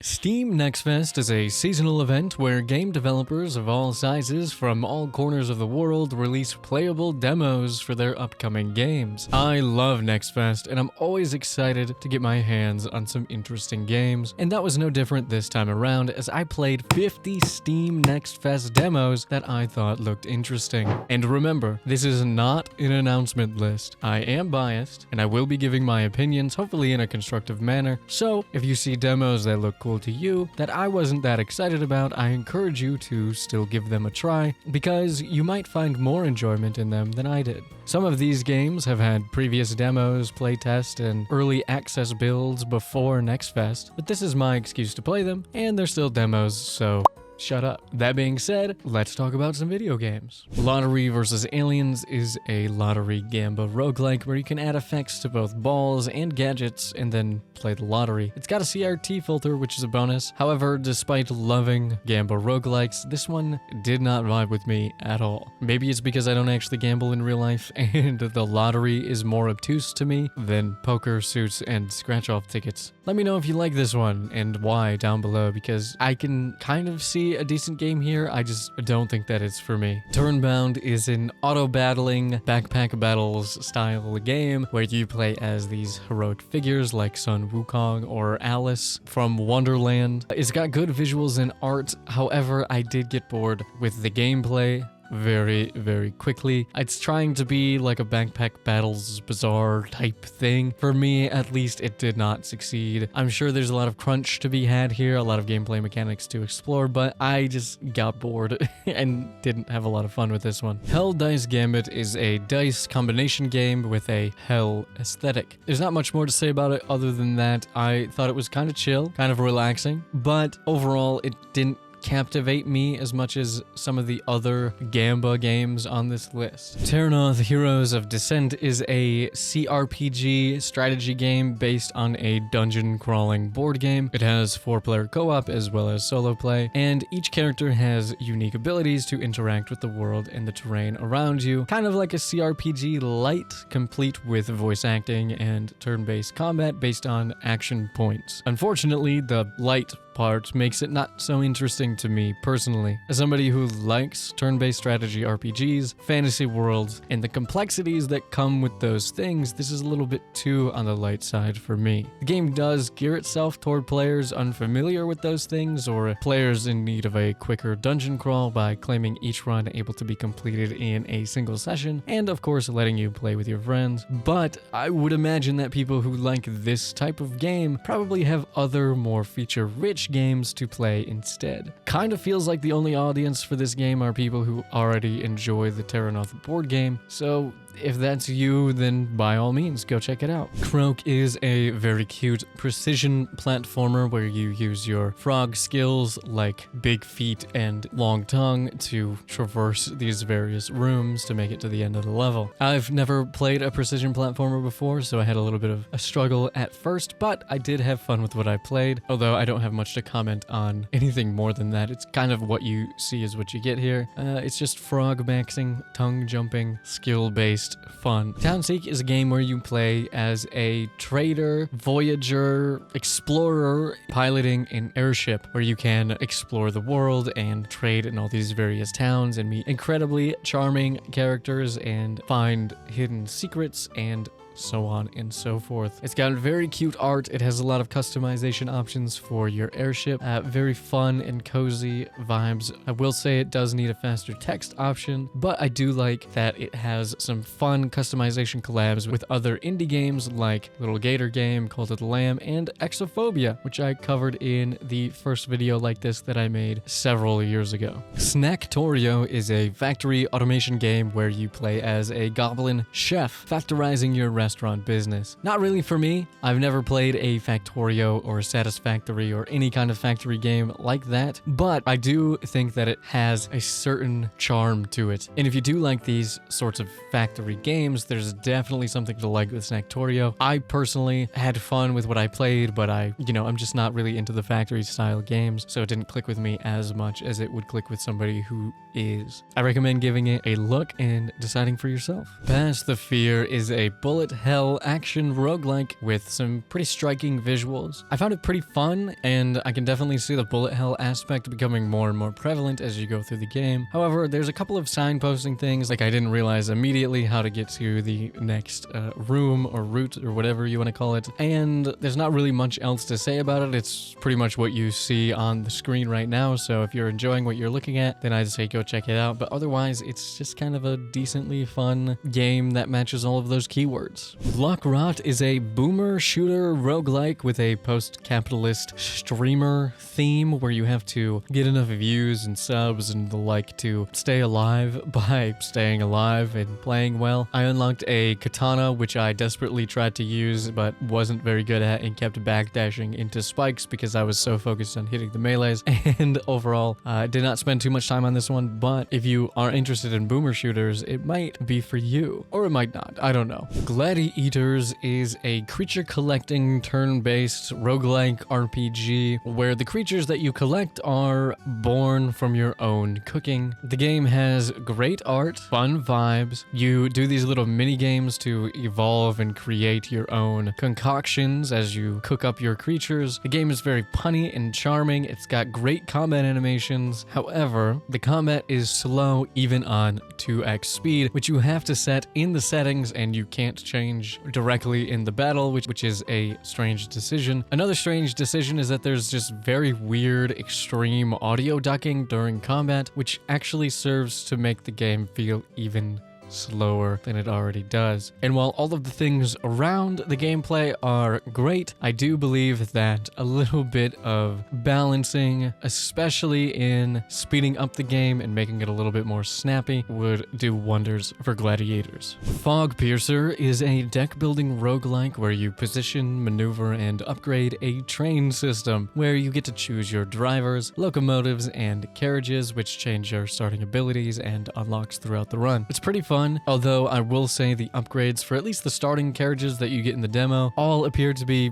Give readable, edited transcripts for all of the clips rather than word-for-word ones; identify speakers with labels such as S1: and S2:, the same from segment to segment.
S1: Steam Nextfest is a seasonal event where game developers of all sizes from all corners of the world release playable demos for their upcoming games. I love Nextfest, and I'm always excited to get my hands on some interesting games, and that was no different this time around as I played 50 Steam Nextfest demos that I thought looked interesting. And remember, this is not an announcement list. I am biased, and I will be giving my opinions, hopefully in a constructive manner, so if you see demos that look cool to you that I wasn't that excited about, I encourage you to still give them a try because you might find more enjoyment in them than I did. Some of these games have had previous demos, playtest, and early access builds before Nextfest, but this is my excuse to play them, and they're still demos, so shut up. That being said, let's talk about some video games. Lottery vs. Aliens is a lottery gamba roguelike where you can add effects to both balls and gadgets and then play the lottery. It's got a CRT filter, which is a bonus. However, despite loving gamba roguelikes, this one did not vibe with me at all. Maybe it's because I don't actually gamble in real life and the lottery is more obtuse to me than poker, suits, and scratch-off tickets. Let me know if you like this one and why down below because I can kind of see a decent game here, I just don't think that it's for me. Turnbound is an auto-battling backpack battles style game where you play as these heroic figures like Sun Wukong or Alice from Wonderland. It's got good visuals and art, however, I did get bored with the gameplay very quickly. It's trying to be like a backpack battles bazaar type thing. For me, at least, it did not succeed. I'm sure there's a lot of crunch to be had here, a lot of gameplay mechanics to explore, but I just got bored and didn't have a lot of fun with this one. Hell Dice Gambit is a dice combination game with a hell aesthetic. There's not much more to say about it other than that I thought it was kind of chill, kind of relaxing, but overall it didn't captivate me as much as some of the other Gamba games on this list. Terrinoth Heroes of Descent is a CRPG strategy game based on a dungeon crawling board game. It has 4-player co-op as well as solo play, and each character has unique abilities to interact with the world and the terrain around you. Kind of like a CRPG light, complete with voice acting and turn-based combat based on action points. Unfortunately, the light part makes it not so interesting to me personally. As somebody who likes turn-based strategy RPGs, fantasy worlds, and the complexities that come with those things, this is a little bit too on the light side for me. The game does gear itself toward players unfamiliar with those things or players in need of a quicker dungeon crawl by claiming each run able to be completed in a single session, and of course letting you play with your friends. But I would imagine that people who like this type of game probably have other more feature-rich games to play instead. Kind of feels like the only audience for this game are people who already enjoy the Terrinoth board game, so if that's you, then by all means, go check it out. Croak is a very cute precision platformer where you use your frog skills like big feet and long tongue to traverse these various rooms to make it to the end of the level. I've never played a precision platformer before, so I had a little bit of a struggle at first, but I did have fun with what I played, although I don't have much to comment on anything more than that. It's kind of what you see is what you get here. It's just frog maxing, tongue jumping, skill-based fun. Townseek is a game where you play as a trader, voyager, explorer, piloting an airship where you can explore the world and trade in all these various towns and meet incredibly charming characters and find hidden secrets and so on and so forth. It's got very cute art. It has a lot of customization options for your airship. Very fun and cozy vibes. I will say it does need a faster text option, but I do like that it has some fun customization collabs with other indie games like Little Gator Game, Cult of the Lamb, and Exophobia, which I covered in the first video like this that I made several years ago. Snacktorio is a factory automation game where you play as a goblin chef, factorizing your restaurant business. Not really for me. I've never played a Factorio or Satisfactory or any kind of factory game like that, but I do think that it has a certain charm to it. And if you do like these sorts of factory games, there's definitely something to like with Snacktorio. I personally had fun with what I played, but I'm just not really into the factory style games, so it didn't click with me as much as it would click with somebody who is. I recommend giving it a look and deciding for yourself. Pass the Fear is a bullet hell action roguelike with some pretty striking visuals. I found it pretty fun, and I can definitely see the bullet hell aspect becoming more and more prevalent as you go through the game. However, there's a couple of signposting things, like I didn't realize immediately how to get to the next room or route or whatever you want to call it, and there's not really much else to say about it. It's pretty much what you see on the screen right now, so if you're enjoying what you're looking at, then I'd say go check it out, but otherwise it's just kind of a decently fun game that matches all of those keywords. Luckrot is a boomer shooter roguelike with a post-capitalist streamer theme where you have to get enough views and subs and the like to stay alive by staying alive and playing well. I unlocked a katana, which I desperately tried to use but wasn't very good at and kept backdashing into spikes because I was so focused on hitting the melees, and overall I did not spend too much time on this one, but if you are interested in boomer shooters, it might be for you, or it might not, I don't know. GladiEATers is a creature collecting turn-based roguelike RPG where the creatures that you collect are born from your own cooking. The game has great art, fun vibes. You do these little mini games to evolve and create your own concoctions as you cook up your creatures. The game is very punny and charming. It's got great combat animations. However, the combat is slow even on 2x speed, which you have to set in the settings and you can't change directly in the battle, which is a strange decision. Another strange decision is that there's just very weird extreme audio ducking during combat, which actually serves to make the game feel even slower than it already does. And while all of the things around the gameplay are great, I do believe that a little bit of balancing, especially in speeding up the game and making it a little bit more snappy, would do wonders for GladiEATers. Fogpiercer is a deck building roguelike where you position, maneuver, and upgrade a train system where you get to choose your drivers, locomotives, and carriages, which change your starting abilities and unlocks throughout the run. It's pretty fun, although I will say the upgrades for at least the starting carriages that you get in the demo all appear to be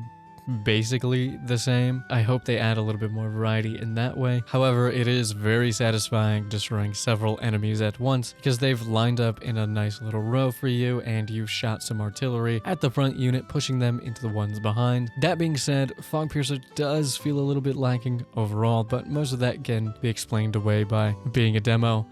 S1: basically the same. I hope they add a little bit more variety in that way. However, it is very satisfying destroying several enemies at once because they've lined up in a nice little row for you and you've shot some artillery at the front unit, pushing them into the ones behind. That being said, Fogpiercer does feel a little bit lacking overall, but most of that can be explained away by being a demo,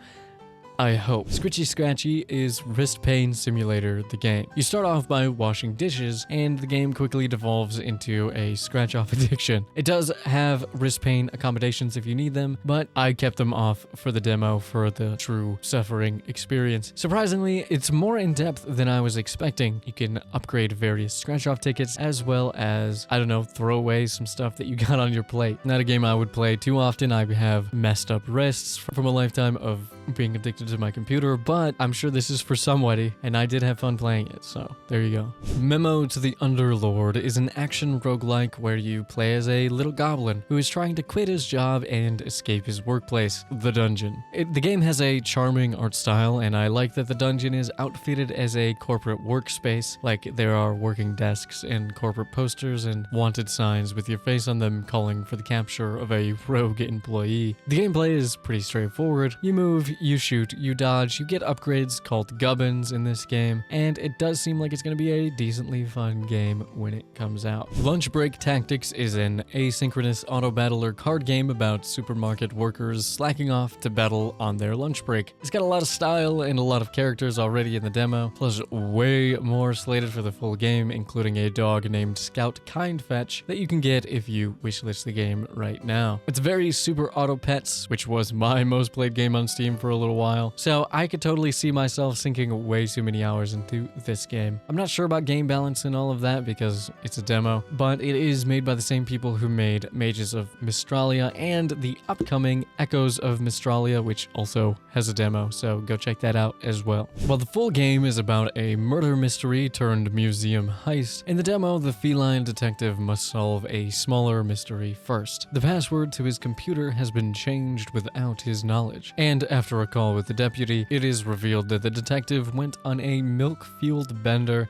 S1: I hope. Scritchy Scratchy is Wrist Pain Simulator, the game. You start off by washing dishes, and the game quickly devolves into a scratch-off addiction. It does have wrist pain accommodations if you need them, but I kept them off for the demo for the true suffering experience. Surprisingly, it's more in-depth than I was expecting. You can upgrade various scratch-off tickets, as well as, I don't know, throw away some stuff that you got on your plate. Not a game I would play too often. I have messed up wrists from a lifetime of being addicted to my computer, but I'm sure this is for somebody, and I did have fun playing it, so there you go. Memo to the Underlord is an action roguelike where you play as a little goblin who is trying to quit his job and escape his workplace, the dungeon. The game has a charming art style, and I like that the dungeon is outfitted as a corporate workspace, like there are working desks and corporate posters and wanted signs with your face on them calling for the capture of a rogue employee. The gameplay is pretty straightforward. You move, you shoot, you dodge, you get upgrades called gubbins in this game, and it does seem like it's going to be a decently fun game when it comes out. Lunchbreak Tactics is an asynchronous auto-battler card game about supermarket workers slacking off to battle on their lunch break. It's got a lot of style and a lot of characters already in the demo, plus way more slated for the full game, including a dog named Scout Kindfetch that you can get if you wishlist the game right now. It's very super auto pets, which was my most played game on Steam for a little while, so I could totally see myself sinking way too many hours into this game. I'm not sure about game balance and all of that because it's a demo, but it is made by the same people who made Mages of Mystralia and the upcoming Echoes of Mystralia, which also has a demo, so go check that out as well. While the full game is about a murder mystery turned museum heist, in the demo the feline detective must solve a smaller mystery first. The password to his computer has been changed without his knowledge, and after a call with the deputy, it is revealed that the detective went on a milk-fueled bender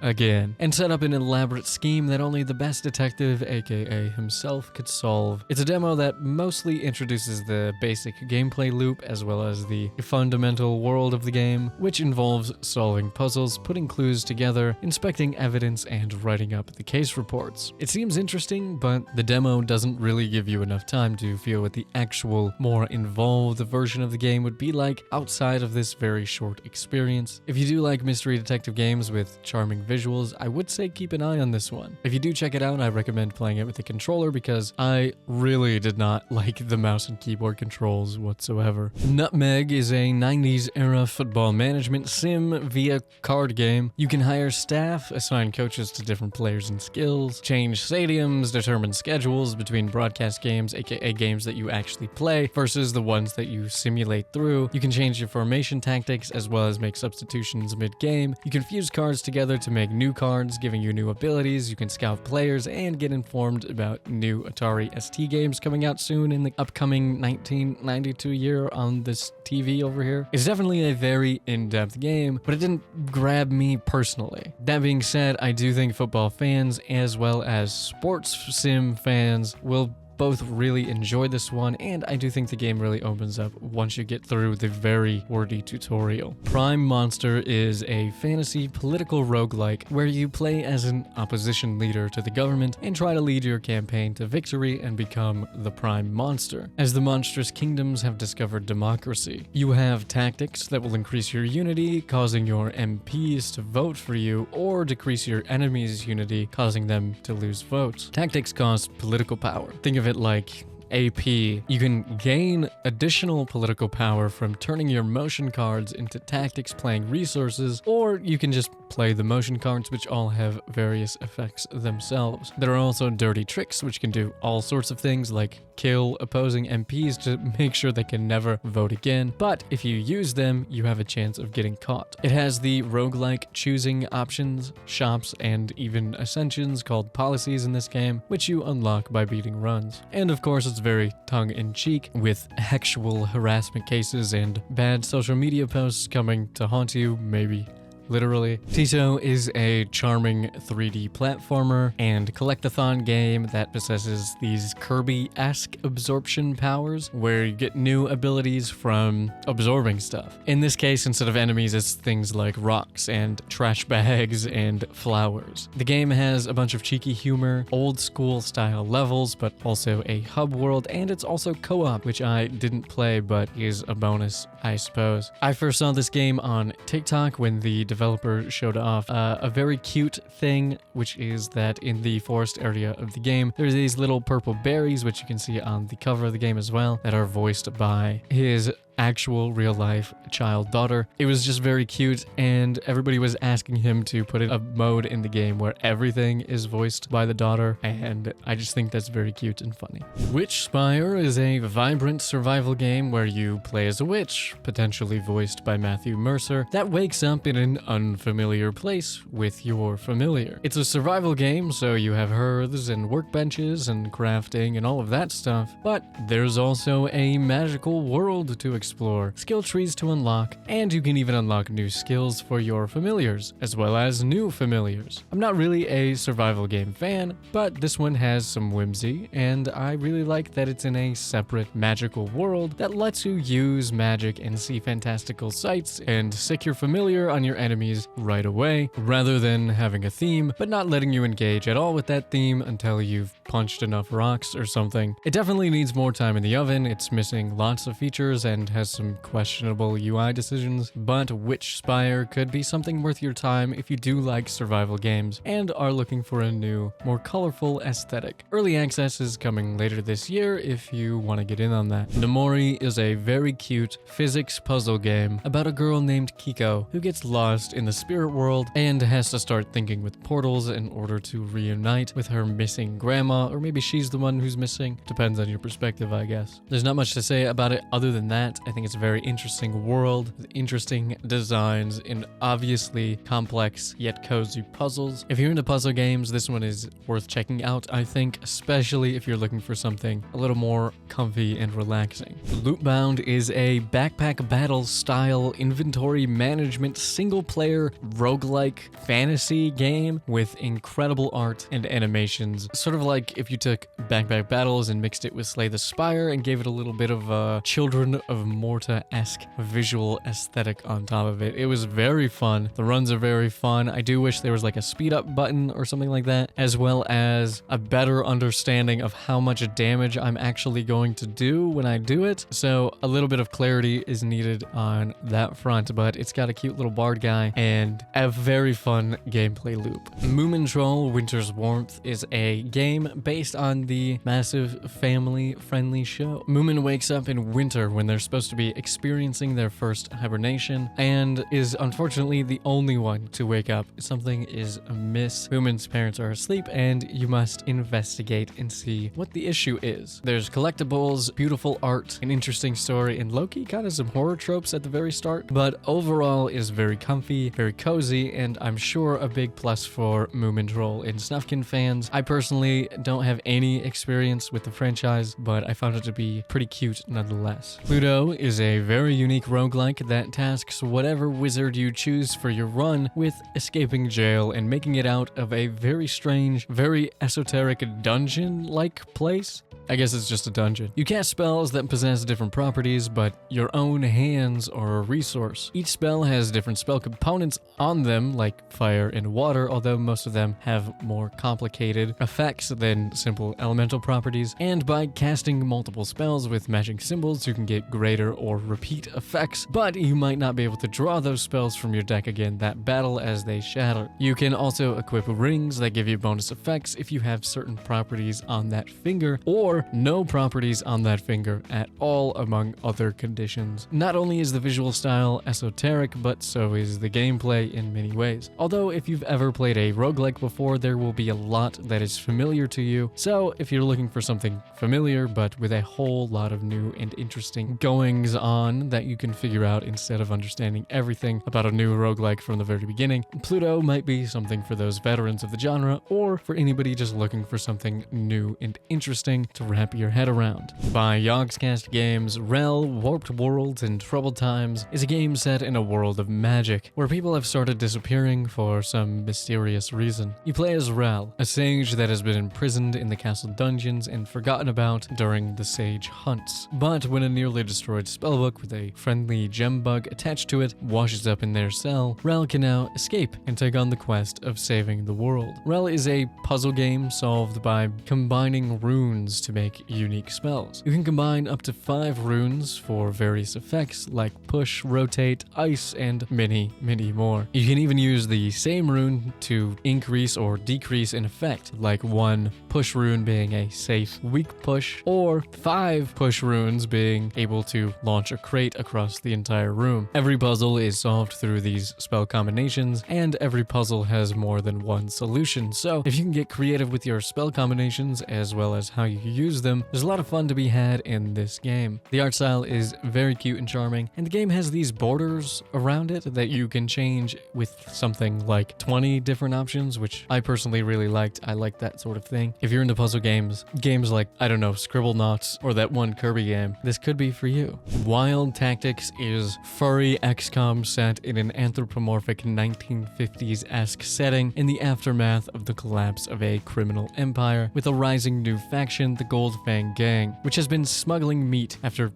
S1: again, and set up an elaborate scheme that only the best detective, aka himself, could solve. It's a demo that mostly introduces the basic gameplay loop as well as the fundamental world of the game, which involves solving puzzles, putting clues together, inspecting evidence, and writing up the case reports. It seems interesting, but the demo doesn't really give you enough time to feel what the actual, more involved version of the game would be like outside of this very short experience. If you do like mystery detective games with charming visuals, I would say keep an eye on this one. If you do check it out, I recommend playing it with a controller because I really did not like the mouse and keyboard controls whatsoever. Nutmeg is a 90s era football management sim via card game. You can hire staff, assign coaches to different players and skills, change stadiums, determine schedules between broadcast games, aka games that you actually play, versus the ones that you simulate through. You can change your formation tactics as well as make substitutions mid-game. You can fuse cards together to make new cards, giving you new abilities. You can scout players and get informed about new Atari ST games coming out soon in the upcoming 1992 year on this TV over here. It's definitely a very in-depth game, but it didn't grab me personally. That being said, I do think football fans as well as sports sim fans will both really enjoy this one, and I do think the game really opens up once you get through the very wordy tutorial. Prime Monster is a fantasy political roguelike where you play as an opposition leader to the government and try to lead your campaign to victory and become the Prime Monster. As the monstrous kingdoms have discovered democracy, you have tactics that will increase your unity, causing your MPs to vote for you, or decrease your enemies' unity, causing them to lose votes. Tactics cost political power. Think of it like AP. You can gain additional political power from turning your motion cards into tactics playing resources, or you can just play the motion cards, which all have various effects themselves. There are also dirty tricks, which can do all sorts of things like kill opposing MPs to make sure they can never vote again, but if you use them, you have a chance of getting caught. It has the roguelike choosing options, shops, and even ascensions called policies in this game, which you unlock by beating runs. And of course, it's very tongue-in-cheek, with sexual harassment cases and bad social media posts coming to haunt you, maybe literally. Teeto is a charming 3D platformer and collectathon game that possesses these Kirby-esque absorption powers where you get new abilities from absorbing stuff. In this case, instead of enemies, it's things like rocks and trash bags and flowers. The game has a bunch of cheeky humor, old school style levels, but also a hub world, and it's also co-op, which I didn't play but is a bonus, I suppose. I first saw this game on TikTok when the developer showed off a very cute thing, which is that in the forest area of the game, there's these little purple berries, which you can see on the cover of the game as well, that are voiced by his actual real-life child daughter. It was just very cute, and everybody was asking him to put in a mode in the game where everything is voiced by the daughter, and I just think that's very cute and funny. Witchspire is a vibrant survival game where you play as a witch, potentially voiced by Matthew Mercer, that wakes up in an unfamiliar place with your familiar. It's a survival game, so you have hearths and workbenches and crafting and all of that stuff, but there's also a magical world to explore, skill trees to unlock, and you can even unlock new skills for your familiars, as well as new familiars. I'm not really a survival game fan, but this one has some whimsy, and I really like that it's in a separate magical world that lets you use magic and see fantastical sights and sick your familiar on your enemies right away, rather than having a theme, but not letting you engage at all with that theme until you've punched enough rocks or something. It definitely needs more time in the oven, it's missing lots of features and has some questionable UI decisions, but Witchspire could be something worth your time if you do like survival games and are looking for a new, more colorful aesthetic. Early access is coming later this year if you want to get in on that. Nomori is a very cute physics puzzle game about a girl named Kiko who gets lost in the spirit world and has to start thinking with portals in order to reunite with her missing grandma, or maybe she's the one who's missing. Depends on your perspective, I guess. There's not much to say about it other than that. I think it's a very interesting world, with interesting designs, and obviously complex yet cozy puzzles. If you're into puzzle games, this one is worth checking out, I think, especially if you're looking for something a little more comfy and relaxing. Lootbound is a backpack battle style inventory management single-player roguelike fantasy game with incredible art and animations. Sort of like if you took Backpack Battles and mixed it with Slay the Spire and gave it a little bit of a Children of Morta-esque visual aesthetic on top of it. It was very fun. The runs are very fun. I do wish there was like a speed up button or something like that, as well as a better understanding of how much damage I'm actually going to do when I do it. So a little bit of clarity is needed on that front, but it's got a cute little bard guy and a very fun gameplay loop. Moomintroll Winter's Warmth is a game based on the massive family-friendly show. Moomin wakes up in winter when they're supposed to be experiencing their first hibernation and is unfortunately the only one to wake up. Something is amiss. Moomin's parents are asleep and you must investigate and see what the issue is. There's collectibles, beautiful art, an interesting story, and low-key kind of some horror tropes at the very start, but overall is very comfy, very cozy, and I'm sure a big plus for Moomintroll and Snufkin fans. I personally don't have any experience with the franchise, but I found it to be pretty cute nonetheless. Pluto is a very unique roguelike that tasks whatever wizard you choose for your run with escaping jail and making it out of a very strange, very esoteric dungeon-like place. I guess it's just a dungeon. You cast spells that possess different properties, but your own hands are a resource. Each spell has different spell components on them, like fire and water, although most of them have more complicated effects than simple elemental properties. And by casting multiple spells with matching symbols, you can get greater or repeat effects, but you might not be able to draw those spells from your deck again that battle as they shatter. You can also equip rings that give you bonus effects if you have certain properties on that finger, or no properties on that finger at all, among other conditions. Not only is the visual style esoteric, but so is the gameplay in many ways. Although if you've ever played a roguelike before, there will be a lot that is familiar to you. So if you're looking for something familiar, but with a whole lot of new and interesting goings on that you can figure out instead of understanding everything about a new roguelike from the very beginning, Pluto might be something for those veterans of the genre, or for anybody just looking for something new and interesting to wrap your head around. By Yogscast Games, Rel, Warped Worlds, and Troubled Times is a game set in a world of magic, where people have started disappearing for some mysterious reason. You play as Rel, a sage that has been imprisoned in the castle dungeons and forgotten about during the sage hunts. But when a nearly destroyed spellbook with a friendly gem bug attached to it washes up in their cell, Rel can now escape and take on the quest of saving the world. Rel is a puzzle game solved by combining runes to make unique spells. You can combine up to 5 runes for various effects like push, rotate, ice, and many more. You can even use the same rune to increase or decrease an effect, like 1 push rune being a safe, weak push, or 5 push runes being able to launch a crate across the entire room. Every puzzle is solved through these spell combinations, and every puzzle has more than one solution. So if you can get creative with your spell combinations as well as how you use them, there's a lot of fun to be had in this game. The art style is very cute and charming, and the game has these borders around it that you can change with something like 20 different options, which I personally really liked. I like that sort of thing. If you're into puzzle games like, I don't know, Scribblenauts or that one Kirby game, this could be for you. Wild Tactics is furry XCOM set in an anthropomorphic 1950s-esque setting in the aftermath of the collapse of a criminal empire, with a rising new faction, the Goldfang Gang, which has been smuggling meat after,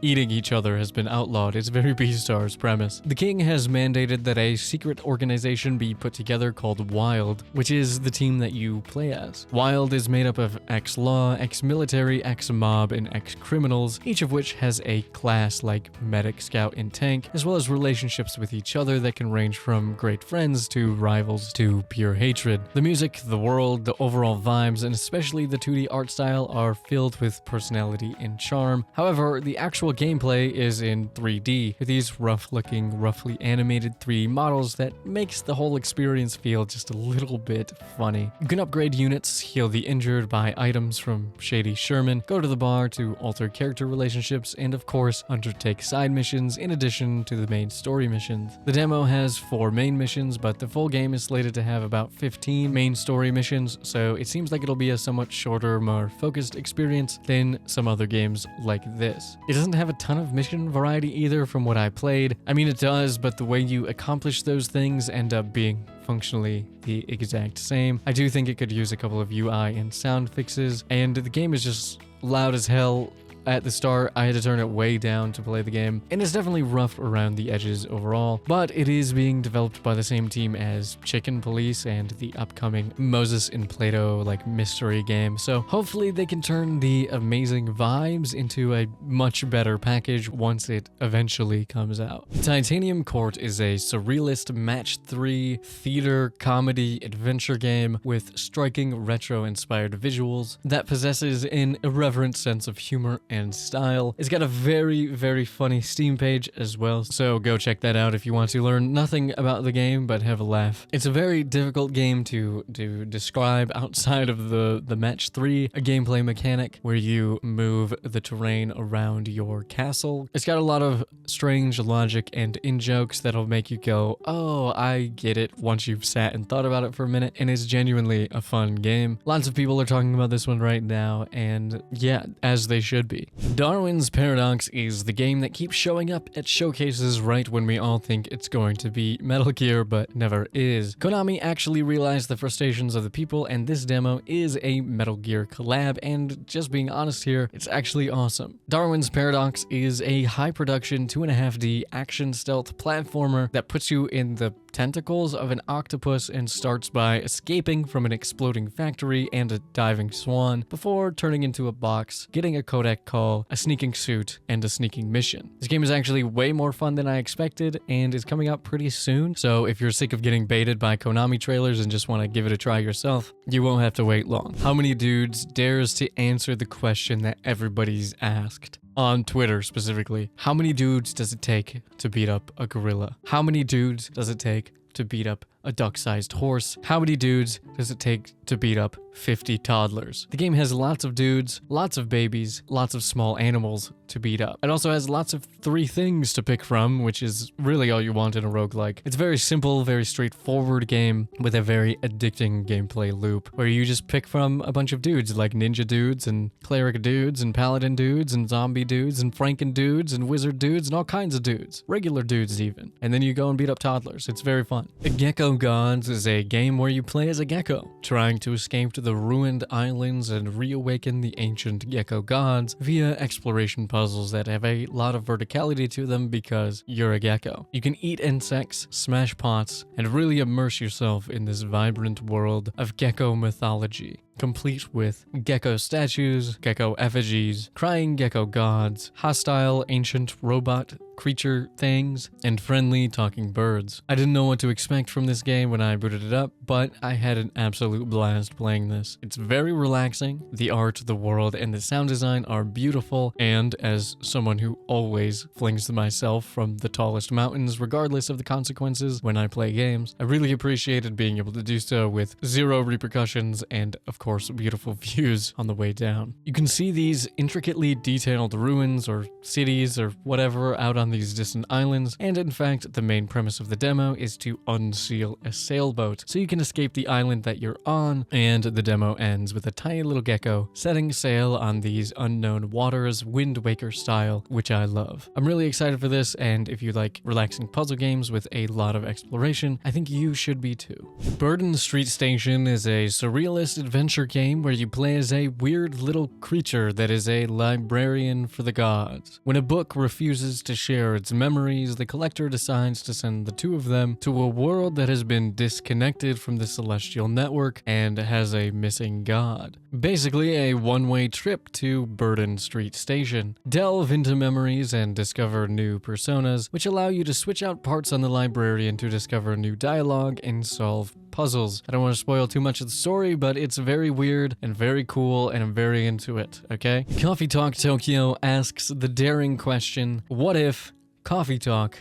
S1: eating each other has been outlawed. It's very Beastar's premise. The king has mandated that a secret organization be put together called Wild, which is the team that you play as. Wild is made up of ex-law, ex-military, ex-mob, and ex-criminals, each of which has a class like medic, scout, and tank, as well as relationships with each other that can range from great friends to rivals to pure hatred. The music, the world, the overall vibes, and especially the 2D art style are filled with personality and charm. However, the actual gameplay is in 3D, with these rough-looking, roughly animated 3D models that makes the whole experience feel just a little bit funny. You can upgrade units, heal the injured, buy items from Shady Sherman, go to the bar to alter character relationships, and of course, undertake side missions in addition to the main story missions. The demo has 4 main missions, but the full game is slated to have about 15 main story missions, so it seems like it'll be a somewhat shorter, more focused experience than some other games like this. It doesn't have a ton of mission variety either from what I played. I mean, it does, but the way you accomplish those things end up being functionally the exact same. I do think it could use a couple of UI and sound fixes, and the game is just loud as hell. At the start, I had to turn it way down to play the game, and it's definitely rough around the edges overall, but it is being developed by the same team as Chicken Police and the upcoming Moses and Plato mystery game, so hopefully they can turn the amazing vibes into a much better package once it eventually comes out. Titanium Court is a surrealist match 3 theater comedy adventure game with striking retro-inspired visuals that possesses an irreverent sense of humor and style. It's got a very, very funny Steam page as well, so go check that out if you want to learn nothing about the game but have a laugh. It's a very difficult game to describe outside of the match 3, a gameplay mechanic where you move the terrain around your castle. It's got a lot of strange logic and in-jokes that'll make you go, oh, I get it, once you've sat and thought about it for a minute, and it's genuinely a fun game. Lots of people are talking about this one right now, and yeah, as they should be. Darwin's Paradox is the game that keeps showing up at showcases right when we all think it's going to be Metal Gear, but never is. Konami actually realized the frustrations of the people, and this demo is a Metal Gear collab, and just being honest here, it's actually awesome. Darwin's Paradox is a high-production 2.5D action stealth platformer that puts you in the tentacles of an octopus and starts by escaping from an exploding factory and a diving swan before turning into a box, getting a codec call, a sneaking suit, and a sneaking mission. This game is actually way more fun than I expected and is coming out pretty soon, so if you're sick of getting baited by Konami trailers and just want to give it a try yourself, you won't have to wait long. How many dudes dares to answer the question that everybody's asked? On Twitter specifically, how many dudes does it take to beat up a gorilla? How many dudes does it take to beat up a duck-sized horse? How many dudes does it take to beat up 50 toddlers? The game has lots of dudes, lots of babies, lots of small animals to beat up. It also has lots of 3 things to pick from, which is really all you want in a roguelike. It's a very simple, very straightforward game with a very addicting gameplay loop, where you just pick from a bunch of dudes, like ninja dudes, and cleric dudes, and paladin dudes, and zombie dudes, and franken dudes, and wizard dudes, and all kinds of dudes. Regular dudes even. And then you go and beat up toddlers. It's very fun. Gecko Gods is a game where you play as a gecko, trying to escape to the ruined islands and reawaken the ancient Gecko Gods via exploration puzzles that have a lot of verticality to them because you're a gecko. You can eat insects, smash pots, and really immerse yourself in this vibrant world of gecko mythology, complete with gecko statues, gecko effigies, crying gecko gods, hostile ancient robot creature things, and friendly talking birds. I didn't know what to expect from this game when I booted it up, but I had an absolute blast playing this. It's very relaxing. The art, the world, and the sound design are beautiful, and as someone who always flings myself from the tallest mountains regardless of the consequences when I play games, I really appreciated being able to do so with 0 repercussions and, of course, beautiful views on the way down. You can see these intricately detailed ruins or cities or whatever out on these distant islands, and in fact, the main premise of the demo is to unseal a sailboat so you can escape the island that you're on, and the demo ends with a tiny little gecko setting sail on these unknown waters, Wind Waker style, which I love. I'm really excited for this, and if you like relaxing puzzle games with a lot of exploration, I think you should be too. Burden Street Station is a surrealist adventure game where you play as a weird little creature that is a librarian for the gods. When a book refuses to share its memories, the collector decides to send the 2 of them to a world that has been disconnected from the celestial network and has a missing god. Basically a one-way trip to Burden Street Station. Delve into memories and discover new personas, which allow you to switch out parts on the librarian to discover new dialogue and solve puzzles. I don't want to spoil too much of the story, but it's very very weird and very cool, and I'm very into it, okay? Coffee Talk Tokyo asks the daring question, what if Coffee Talk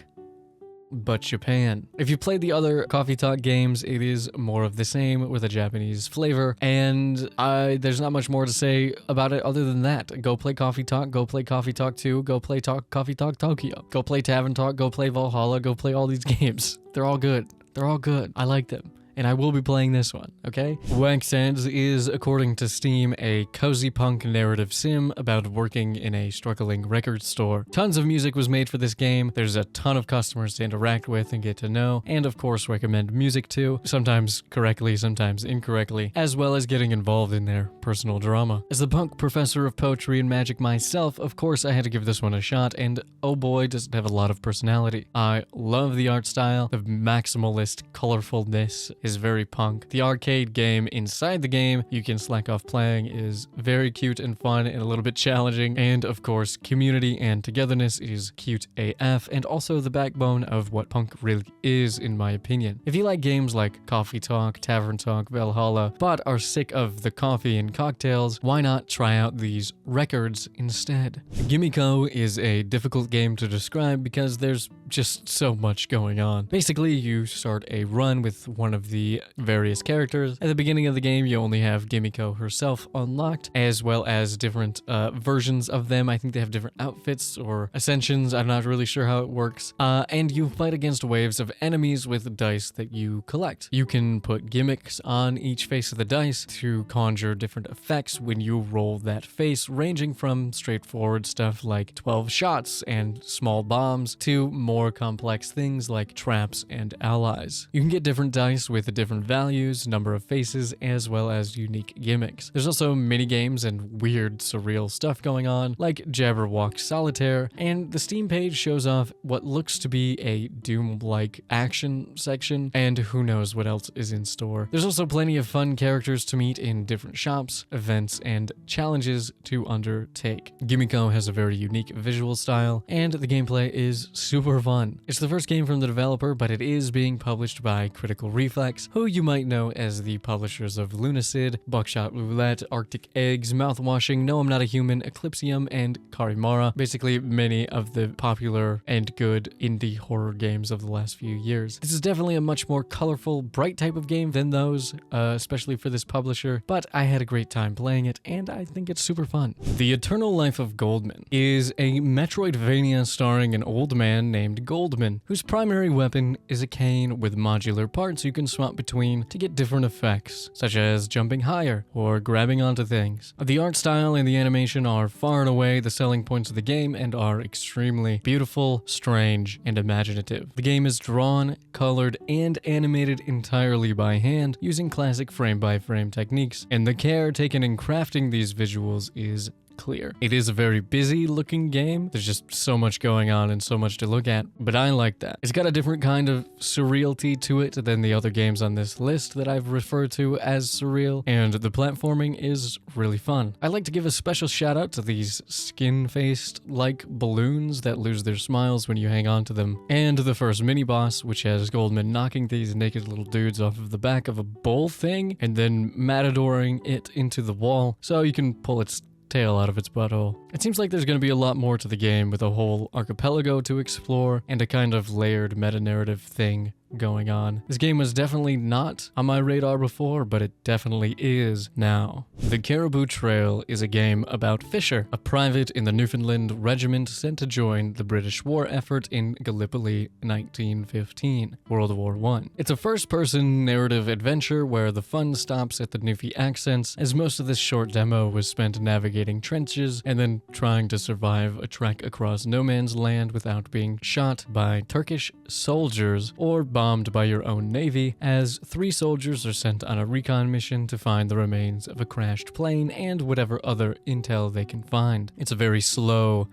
S1: but Japan? If you played the other Coffee Talk games, it is more of the same with a Japanese flavor, and there's not much more to say about it other than that. Go play Coffee Talk, go play Coffee Talk 2, go play Coffee Talk Tokyo, go play Tavern Talk, go play Valhalla, go play all these games. They're all good. They're all good. I like them. And I will be playing this one, okay? Waxheads is, according to Steam, a cozy punk narrative sim about working in a struggling record store. Tons of music was made for this game. There's a ton of customers to interact with and get to know, and of course recommend music to, sometimes correctly, sometimes incorrectly, as well as getting involved in their personal drama. As the punk professor of poetry and magic myself, of course I had to give this one a shot, and oh boy, does it have a lot of personality. I love the art style, the maximalist colorfulness is very punk. The arcade game inside the game you can slack off playing is very cute and fun and a little bit challenging, and of course community and togetherness is cute AF, and also the backbone of what punk really is, in my opinion. If you like games like Coffee Talk, Tavern Talk, Valhalla, but are sick of the coffee and cocktails, why not try out these records instead? Gimiko is a difficult game to describe because there's just so much going on. Basically, you start a run with one of the various characters. At the beginning of the game, you only have Gimiko herself unlocked, as well as different versions of them. I think they have different outfits or ascensions. I'm not really sure how it works. And you fight against waves of enemies with dice that you collect. You can put gimmicks on each face of the dice to conjure different effects when you roll that face, ranging from straightforward stuff like 12 shots and small bombs to more complex things like traps and allies. You can get different dice with different values, number of faces, as well as unique gimmicks. There's also mini games and weird surreal stuff going on, like Jabberwock Solitaire, and the Steam page shows off what looks to be a Doom-like action section, and who knows what else is in store. There's also plenty of fun characters to meet in different shops, events, and challenges to undertake. Gimiko has a very unique visual style, and the gameplay is super fun. It's the first game from the developer, but it is being published by Critical Reflex, who you might know as the publishers of Lunacid, Buckshot Roulette, Arctic Eggs, Mouthwashing, No I'm Not a Human, Eclipsium, and Karimara. Basically, many of the popular and good indie horror games of the last few years. This is definitely a much more colorful, bright type of game than those, especially for this publisher, but I had a great time playing it, and I think it's super fun. The Eternal Life of Goldman is a Metroidvania starring an old man named Goldman, whose primary weapon is a cane with modular parts you can swap between to get different effects, such as jumping higher or grabbing onto things. The art style and the animation are far and away the selling points of the game and are extremely beautiful, strange, and imaginative. The game is drawn, colored, and animated entirely by hand using classic frame-by-frame techniques, and the care taken in crafting these visuals is clear. It is a very busy looking game. There's just so much going on and so much to look at, but I like that. It's got a different kind of surreality to it than the other games on this list that I've referred to as surreal, and the platforming is really fun. I'd like to give a special shout out to these skin-faced like balloons that lose their smiles when you hang on to them, and the first mini-boss, which has Goldman knocking these naked little dudes off of the back of a bull thing and then matadoring it into the wall so you can pull its tail out of its butthole. It seems like there's going to be a lot more to the game, with a whole archipelago to explore and a kind of layered meta-narrative thing going on. This game was definitely not on my radar before, but it definitely is now. The Caribou Trail is a game about Fisher, a private in the Newfoundland Regiment sent to join the British war effort in Gallipoli 1915, World War I. It's a first-person narrative adventure where the fun stops at the Newfie accents, as most of this short demo was spent navigating trenches and then trying to survive a trek across no man's land without being shot by Turkish soldiers or bombed by your own navy, as 3 soldiers are sent on a recon mission to find the remains of a crashed plane and whatever other intel they can find. It's a very slow,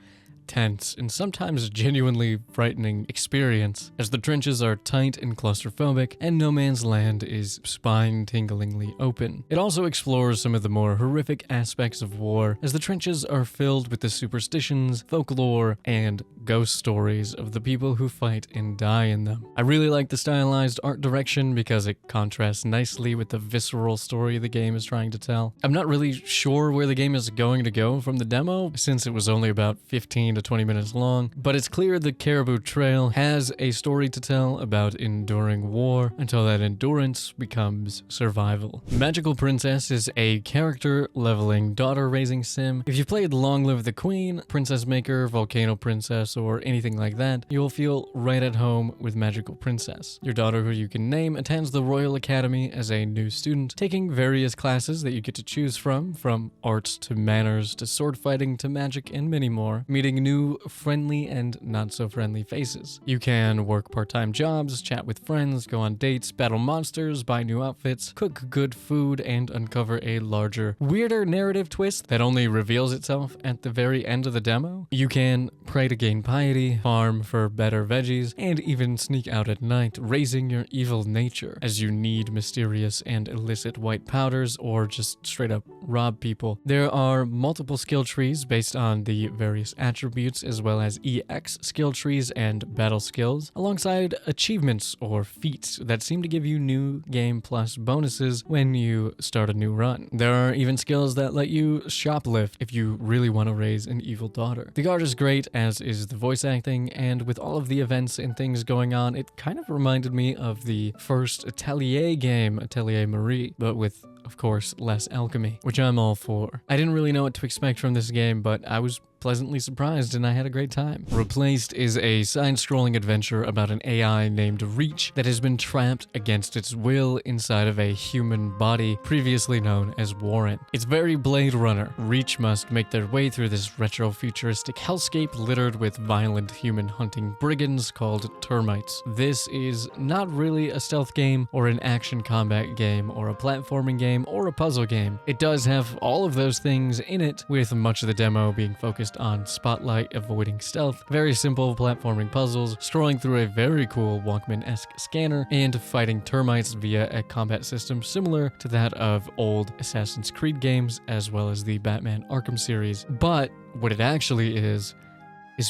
S1: tense and sometimes genuinely frightening experience, as the trenches are tight and claustrophobic, and no man's land is spine-tinglingly open. It also explores some of the more horrific aspects of war, as the trenches are filled with the superstitions, folklore, and ghost stories of the people who fight and die in them. I really like the stylized art direction because it contrasts nicely with the visceral story the game is trying to tell. I'm not really sure where the game is going to go from the demo, since it was only about 15 to 20 minutes long, but it's clear the Caribou Trail has a story to tell about enduring war until that endurance becomes survival. Magical Princess is a character leveling daughter raising sim. If you've played Long Live the Queen, Princess Maker, Volcano Princess, or anything like that, you'll feel right at home with Magical Princess. Your daughter, who you can name, attends the Royal Academy as a new student, taking various classes that you get to choose from arts to manners to sword fighting to magic and many more, meeting new friendly and not so friendly faces. You can work part-time jobs, chat with friends, go on dates, battle monsters, buy new outfits, cook good food, and uncover a larger, weirder narrative twist that only reveals itself at the very end of the demo. You can pray to gain piety, farm for better veggies, and even sneak out at night, raising your evil nature, as you need mysterious and illicit white powders or just straight up rob people. There are multiple skill trees based on the various attributes, as well as EX skill trees and battle skills, alongside achievements or feats that seem to give you new game plus bonuses when you start a new run. There are even skills that let you shoplift if you really want to raise an evil daughter. The art is great, as is the voice acting, and with all of the events and things going on, it kind of reminded me of the first Atelier game, Atelier Marie, but with, of course, less alchemy, which I'm all for. I didn't really know what to expect from this game, but I was pleasantly surprised and I had a great time. Replaced is a side-scrolling adventure about an AI named Reach that has been trapped against its will inside of a human body previously known as Warren. It's very Blade Runner. Reach must make their way through this retro-futuristic hellscape littered with violent human-hunting brigands called termites. This is not really a stealth game or an action combat game or a platforming game or a puzzle game. It does have all of those things in it, with much of the demo being focused on spotlight, avoiding stealth, very simple platforming puzzles, strolling through a very cool Walkman-esque scanner, and fighting termites via a combat system similar to that of old Assassin's Creed games, as well as the Batman Arkham series. But what it actually is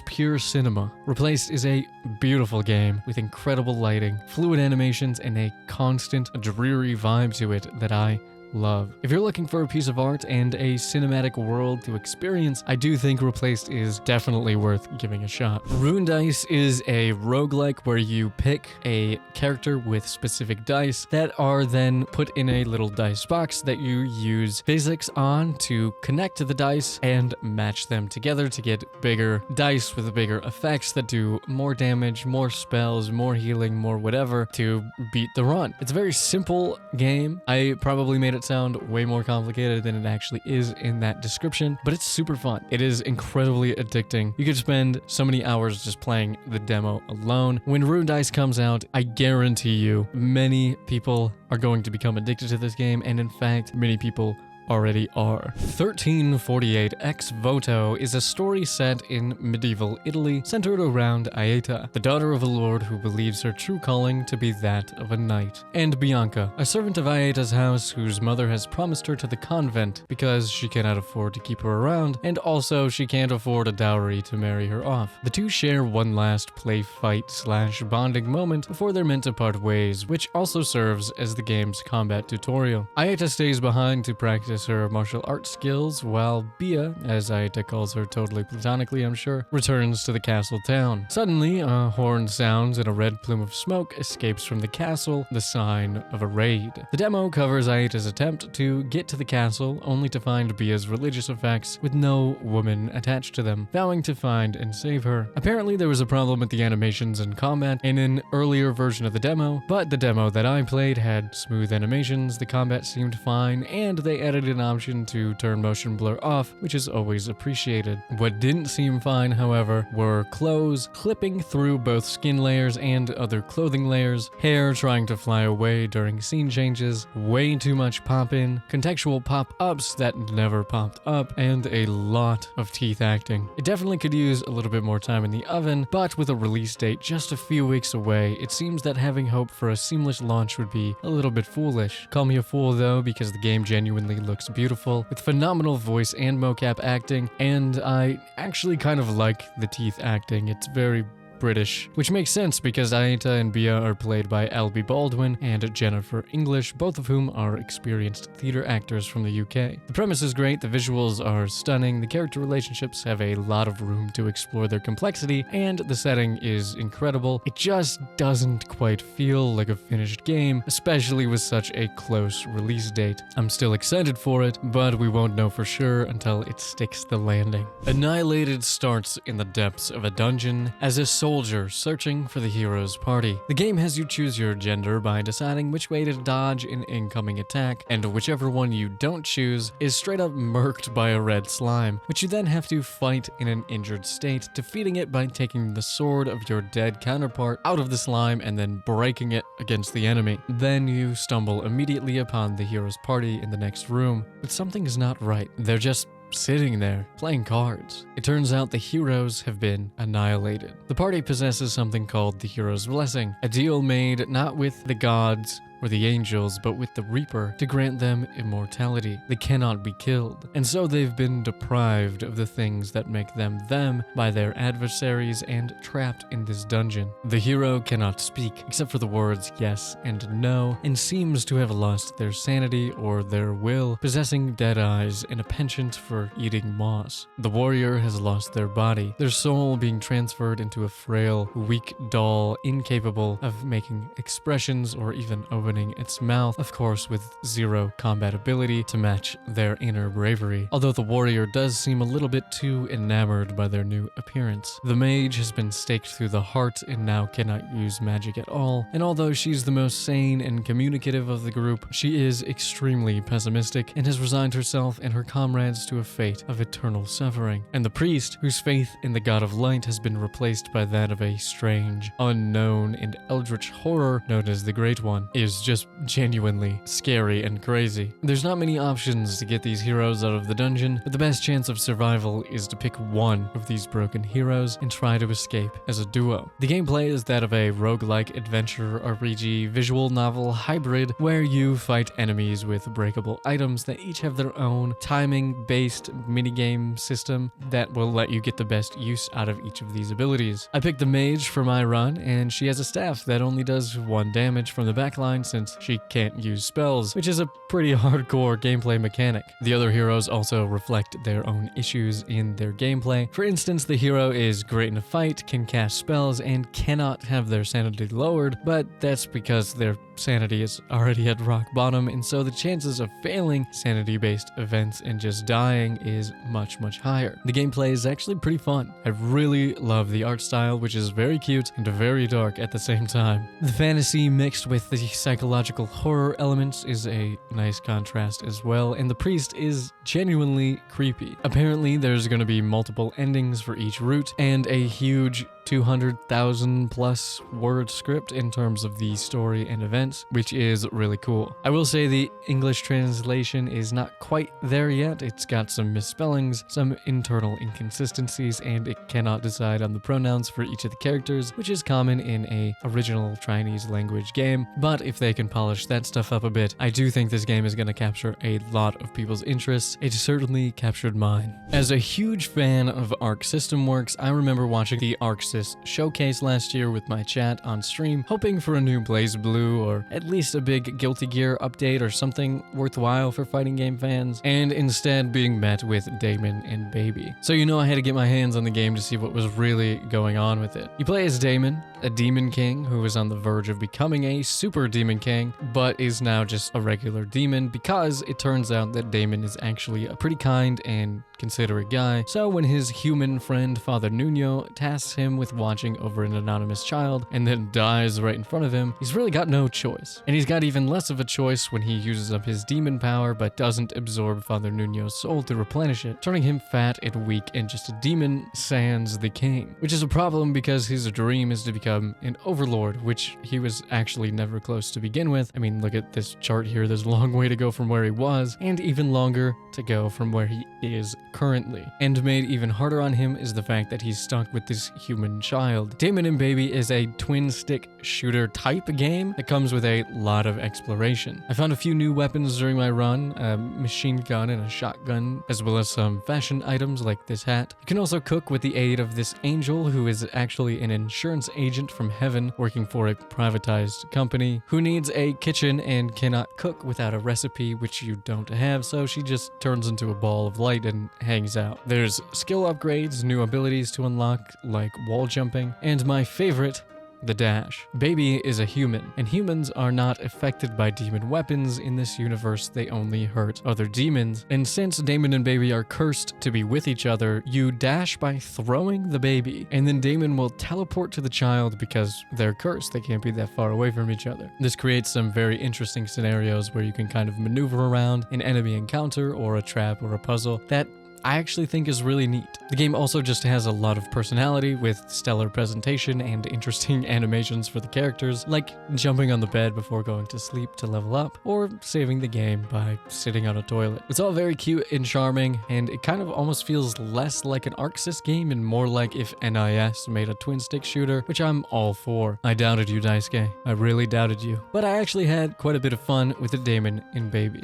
S1: pure cinema. Replaced is a beautiful game with incredible lighting, fluid animations, and a constant, dreary vibe to it that I love. If you're looking for a piece of art and a cinematic world to experience, I do think Replaced is definitely worth giving a shot. Rune Dice is a roguelike where you pick a character with specific dice that are then put in a little dice box that you use physics on to connect to the dice and match them together to get bigger dice with bigger effects that do more damage, more spells, more healing, more whatever to beat the run. It's a very simple game. I probably made it sound way more complicated than it actually is in that description, but it's super fun. It is incredibly addicting. You could spend so many hours just playing the demo alone. When Rune Dice comes out, I guarantee you many people are going to become addicted to this game, and in fact, many people already are. 1348 Ex Voto is a story set in medieval Italy centered around Aeta, the daughter of a lord who believes her true calling to be that of a knight, and Bianca, a servant of Aeta's house whose mother has promised her to the convent because she cannot afford to keep her around, and also she can't afford a dowry to marry her off. The two share one last play fight / bonding moment before they're meant to part ways, which also serves as the game's combat tutorial. Aeta stays behind to practice her martial arts skills, while Bia, as Aeta calls her totally platonically I'm sure, returns to the castle town. Suddenly, a horn sounds and a red plume of smoke escapes from the castle, the sign of a raid. The demo covers Aeta's attempt to get to the castle, only to find Bia's religious effects with no woman attached to them, vowing to find and save her. Apparently there was a problem with the animations and combat in an earlier version of the demo, but the demo that I played had smooth animations, the combat seemed fine, and they edited an option to turn motion blur off, which is always appreciated. What didn't seem fine, however, were clothes clipping through both skin layers and other clothing layers, hair trying to fly away during scene changes, way too much pop-in, contextual pop-ups that never popped up, and a lot of teeth acting. It definitely could use a little bit more time in the oven, but with a release date just a few weeks away, it seems that having hope for a seamless launch would be a little bit foolish. Call me a fool though, because the game genuinely looks beautiful, with phenomenal voice and mocap acting, and I actually kind of like the teeth acting. It's very British, which makes sense because Aita and Bia are played by Albie Baldwin and Jennifer English, both of whom are experienced theater actors from the UK. The premise is great, the visuals are stunning, the character relationships have a lot of room to explore their complexity, and the setting is incredible. It just doesn't quite feel like a finished game, especially with such a close release date. I'm still excited for it, but we won't know for sure until it sticks the landing. Annihilated starts in the depths of a dungeon as a soldier searching for the hero's party. The game has you choose your gender by deciding which way to dodge an incoming attack, and whichever one you don't choose is straight up murked by a red slime, which you then have to fight in an injured state, defeating it by taking the sword of your dead counterpart out of the slime and then breaking it against the enemy. Then you stumble immediately upon the hero's party in the next room, but something is not right. They're just sitting there, playing cards. It turns out the heroes have been annihilated. The party possesses something called the Hero's Blessing, a deal made not with the gods or the angels, but with the Reaper to grant them immortality. They cannot be killed, and so they've been deprived of the things that make them them by their adversaries and trapped in this dungeon. The hero cannot speak, except for the words yes and no, and seems to have lost their sanity or their will, possessing dead eyes and a penchant for eating moss. The warrior has lost their body, their soul being transferred into a frail, weak doll incapable of making expressions or even opening its mouth, of course with zero combat ability to match their inner bravery, although the warrior does seem a little bit too enamored by their new appearance. The mage has been staked through the heart and now cannot use magic at all, and although she's the most sane and communicative of the group, she is extremely pessimistic and has resigned herself and her comrades to a fate of eternal suffering. And the priest, whose faith in the god of light has been replaced by that of a strange, unknown, and eldritch horror known as the Great One, is just genuinely scary and crazy. There's not many options to get these heroes out of the dungeon, but the best chance of survival is to pick one of these broken heroes and try to escape as a duo. The gameplay is that of a roguelike adventure RPG visual novel hybrid where you fight enemies with breakable items that each have their own timing-based minigame system that will let you get the best use out of each of these abilities. I picked the mage for my run, and she has a staff that only does 1 damage from the backline since she can't use spells, which is a pretty hardcore gameplay mechanic. The other heroes also reflect their own issues in their gameplay. For instance, the hero is great in a fight, can cast spells, and cannot have their sanity lowered, but that's because their sanity is already at rock bottom, and so the chances of failing sanity-based events and just dying is much higher. The gameplay is actually pretty fun. I really love the art style, which is very cute and very dark at the same time. The fantasy mixed with the psychological horror elements is a nice contrast as well, and the priest is genuinely creepy. Apparently, there's going to be multiple endings for each route, and a huge 200,000 plus word script in terms of the story and events, which is really cool. I will say the English translation is not quite there yet. It's got some misspellings, some internal inconsistencies, and it cannot decide on the pronouns for each of the characters, which is common in a original Chinese language game. But if they can polish that stuff up a bit, I do think this game is going to capture a lot of people's interests. It certainly captured mine. As a huge fan of Arc System Works, I remember watching the Arc System showcase last year with my chat on stream, hoping for a new BlazBlue or at least a big Guilty Gear update or something worthwhile for fighting game fans, and instead being met with Damon and Baby. So you know I had to get my hands on the game to see what was really going on with it. You play as Damon, a demon king who is on the verge of becoming a super demon king, but is now just a regular demon because it turns out that Damon is actually a pretty kind and considerate guy, so when his human friend Father Nuno tasks him with watching over an anonymous child and then dies right in front of him, he's really got no choice. And he's got even less of a choice when he uses up his demon power but doesn't absorb Father Nuno's soul to replenish it, turning him fat and weak and just a demon sans the king. Which is a problem because his dream is to become an overlord, which he was actually never close to begin with. I mean, look at this chart here. There's a long way to go from where he was, and even longer to go from where he is currently. And made even harder on him is the fact that he's stuck with this human child. Damon and Baby is a twin-stick shooter type game that comes with a lot of exploration. I found a few new weapons during my run, a machine gun and a shotgun, as well as some fashion items like this hat. You can also cook with the aid of this angel who is actually an insurance agent from heaven working for a privatized company who needs a kitchen and cannot cook without a recipe, which you don't have, so she just turns into a ball of light and hangs out. There's skill upgrades, new abilities to unlock like wall jumping, and my favorite, the dash. Baby is a human, and humans are not affected by demon weapons in this universe. They only hurt other demons. And since Damon and Baby are cursed to be with each other, you dash by throwing the baby, and then Damon will teleport to the child because they're cursed. They can't be that far away from each other. This creates some very interesting scenarios where you can kind of maneuver around an enemy encounter or a trap or a puzzle that I actually think is really neat. The game also just has a lot of personality with stellar presentation and interesting animations for the characters, like jumping on the bed before going to sleep to level up, or saving the game by sitting on a toilet. It's all very cute and charming, and it kind of almost feels less like an Arc Sys game and more like if NIS made a twin-stick shooter, which I'm all for. I doubted you, Daisuke. I really doubted you. But I actually had quite a bit of fun with the Damon and Baby.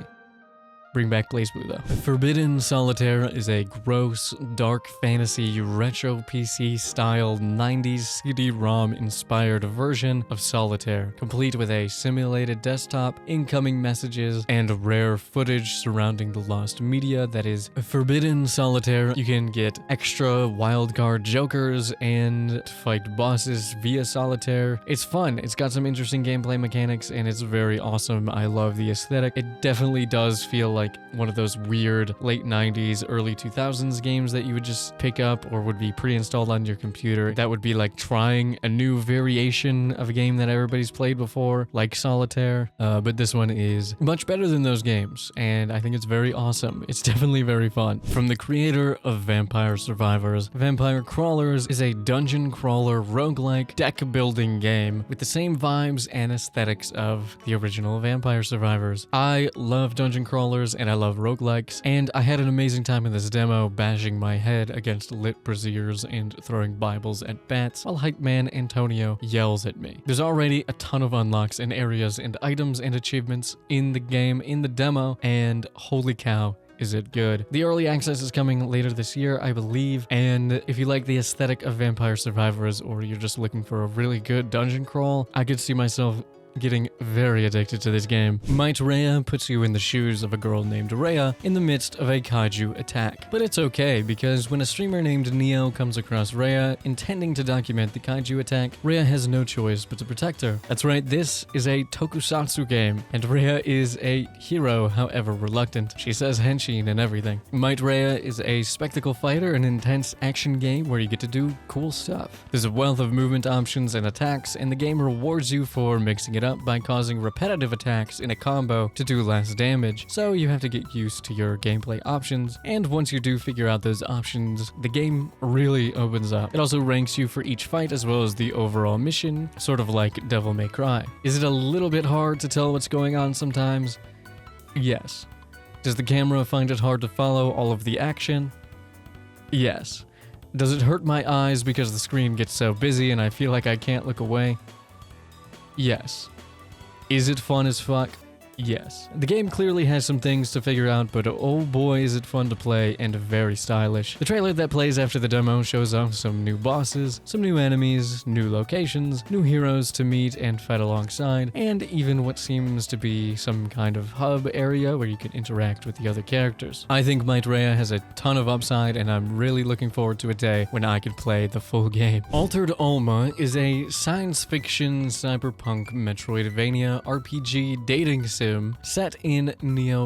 S1: Bring back BlazBlue though. Forbidden Solitaire is a gross, dark fantasy, retro PC style 90s CD-ROM inspired version of Solitaire, complete with a simulated desktop, incoming messages, and rare footage surrounding the lost media that is Forbidden Solitaire. You can get extra wildcard jokers and fight bosses via Solitaire. It's fun, it's got some interesting gameplay mechanics, and it's very awesome. I love the aesthetic. It definitely does feel like one of those weird late 90s, early 2000s games that you would just pick up or would be pre-installed on your computer. That would be like trying a new variation of a game that everybody's played before, like Solitaire. But this one is much better than those games, and I think it's very awesome. It's definitely very fun. From the creator of Vampire Survivors, Vampire Crawlers is a dungeon crawler roguelike deck building game with the same vibes and aesthetics of the original Vampire Survivors. I love dungeon crawlers and I love roguelikes, and I had an amazing time in this demo bashing my head against lit braziers and throwing Bibles at bats while hype man Antonio yells at me. There's already a ton of unlocks and areas and items and achievements in the game, in the demo, and holy cow, is it good. The early access is coming later this year, I believe, and if you like the aesthetic of Vampire Survivors or you're just looking for a really good dungeon crawl, I could see myself getting very addicted to this game. Might Rhea puts you in the shoes of a girl named Rhea in the midst of a kaiju attack. But it's okay, because when a streamer named Neo comes across Rhea intending to document the kaiju attack, Rhea has no choice but to protect her. That's right, this is a tokusatsu game, and Rhea is a hero, however reluctant. She says henshin and everything. Might Rhea is a spectacle fighter, an intense action game where you get to do cool stuff. There's a wealth of movement options and attacks, and the game rewards you for mixing it up by causing repetitive attacks in a combo to do less damage, so you have to get used to your gameplay options, and once you do figure out those options, the game really opens up. It also ranks you for each fight as well as the overall mission, sort of like Devil May Cry. Is it a little bit hard to tell what's going on sometimes? Yes. Does the camera find it hard to follow all of the action? Yes. Does it hurt my eyes because the screen gets so busy and I feel like I can't look away? Yes. Is it fun as fuck? Yes. The game clearly has some things to figure out, but oh boy is it fun to play and very stylish. The trailer that plays after the demo shows off some new bosses, some new enemies, new locations, new heroes to meet and fight alongside, and even what seems to be some kind of hub area where you can interact with the other characters. I think Might Rhea has a ton of upside, and I'm really looking forward to a day when I can play the full game. Altered Alma is a science fiction cyberpunk Metroidvania RPG dating sim Meowseum, set in